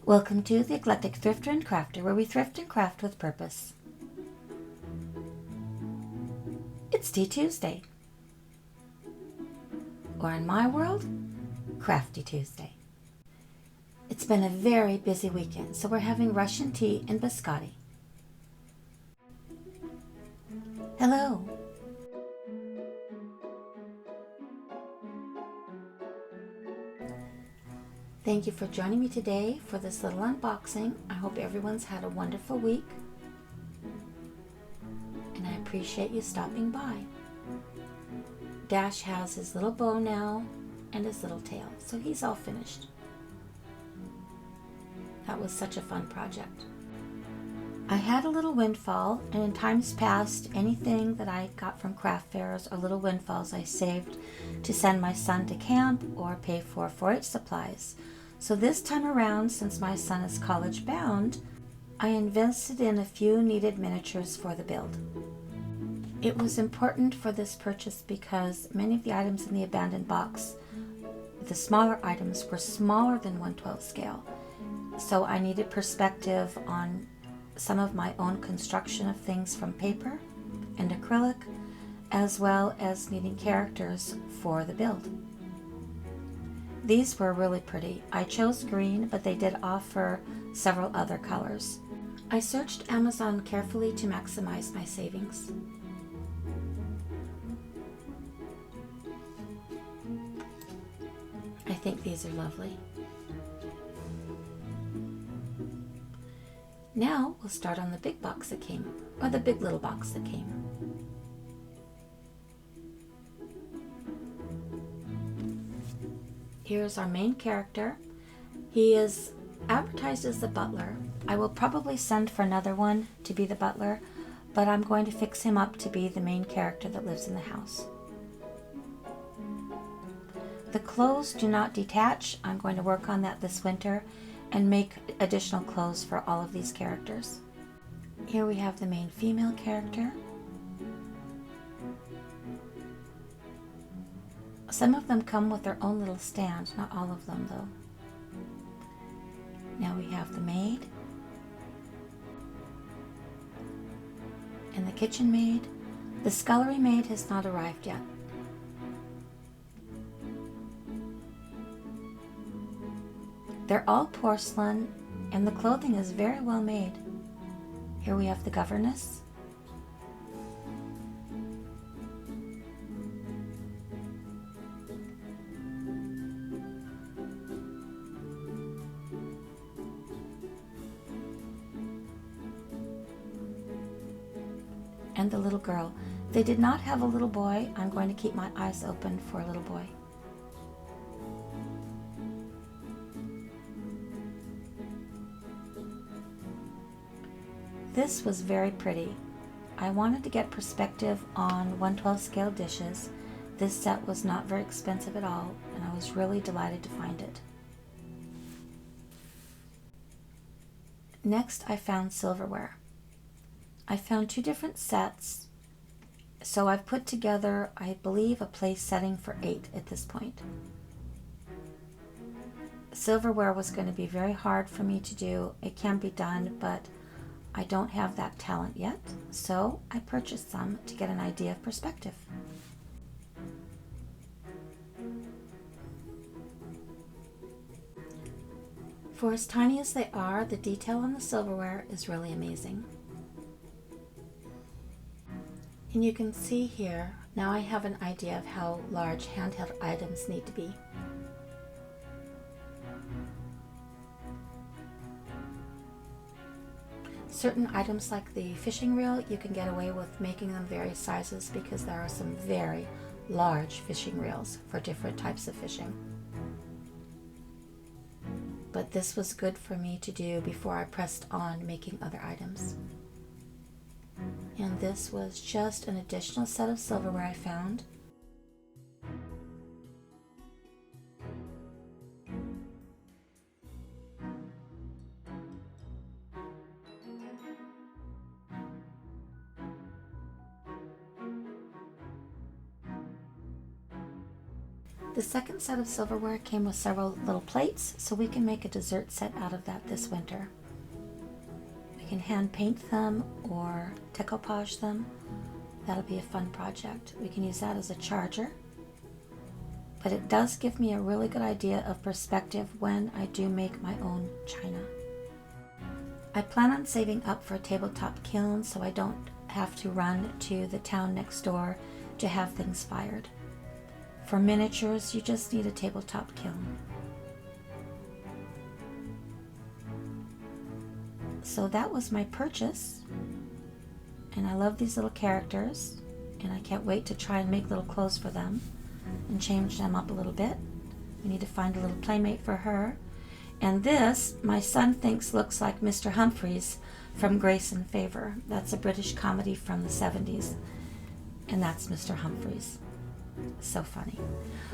Welcome to the Eclectic Thrifter and Crafter, where we thrift and craft with purpose. It's Tea Tuesday, or in my world, Crafty Tuesday. It's been a very busy weekend, so we're having Russian tea and biscotti. Hello. Thank you for joining me today for this little unboxing. I hope everyone's had a wonderful week, and I appreciate you stopping by. Dash has his little bow now and his little tail, so he's all finished. That was such a fun project. I had a little windfall, and in times past, anything that I got from craft fairs or little windfalls I saved to send my son to camp or pay for 4-H supplies. So this time around, since my son is college bound, I invested in a few needed miniatures for the build. It was important for this purchase because many of the items in the abandoned box, the smaller items, were smaller than 1/12 scale. So I needed perspective on some of my own construction of things from paper and acrylic, as well as needing characters for the build. These were really pretty. I chose green, but they did offer several other colors. I searched Amazon carefully to maximize my savings. I think these are lovely. Now we'll start on the big box that came, or the big little box that came. Here's our main character. He is advertised as the butler. I will probably send for another one to be the butler, but I'm going to fix him up to be the main character that lives in the house. The clothes do not detach. I'm going to work on that this winter and make additional clothes for all of these characters. Here we have the main female character. Some of them come with their own little stand, not all of them though. Now we have the maid and the kitchen maid. The scullery maid has not arrived yet. They're all porcelain, and the clothing is very well made. Here we have the governess. And the little girl. They did not have a little boy. I'm going to keep my eyes open for a little boy. This was very pretty. I wanted to get perspective on 1/12 scale dishes. This set was not very expensive at all, and I was really delighted to find it. Next, I found silverware. I found 2 different sets, so I've put together, I believe, a place setting for 8 at this point. Silverware was going to be very hard for me to do. It can be done, but I don't have that talent yet, so I purchased some to get an idea of perspective. For as tiny as they are, the detail on the silverware is really amazing. And you can see here, now I have an idea of how large handheld items need to be. Certain items like the fishing reel, you can get away with making them various sizes because there are some very large fishing reels for different types of fishing. But this was good for me to do before I pressed on making other items. And this was just an additional set of silverware I found. The second set of silverware came with several little plates, so we can make a dessert set out of that this winter. We can hand paint them or decoupage them. That'll be a fun project. We can use that as a charger. But it does give me a really good idea of perspective when I do make my own china. I plan on saving up for a tabletop kiln so I don't have to run to the town next door to have things fired. For miniatures, you just need a tabletop kiln. So that was my purchase. And I love these little characters. And I can't wait to try and make little clothes for them and change them up a little bit. We need to find a little playmate for her. And this, my son thinks looks like Mr. Humphreys from Grace and Favor. That's a British comedy from the 70s. And that's Mr. Humphreys. So funny.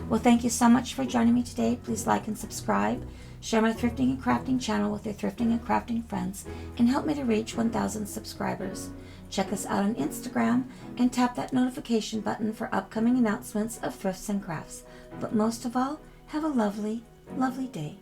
Well, thank you so much for joining me today. Please like and subscribe. Share my thrifting and crafting channel with your thrifting and crafting friends and help me to reach 1,000 subscribers. Check us out on Instagram and tap that notification button for upcoming announcements of thrifts and crafts. But most of all, have a lovely, lovely day.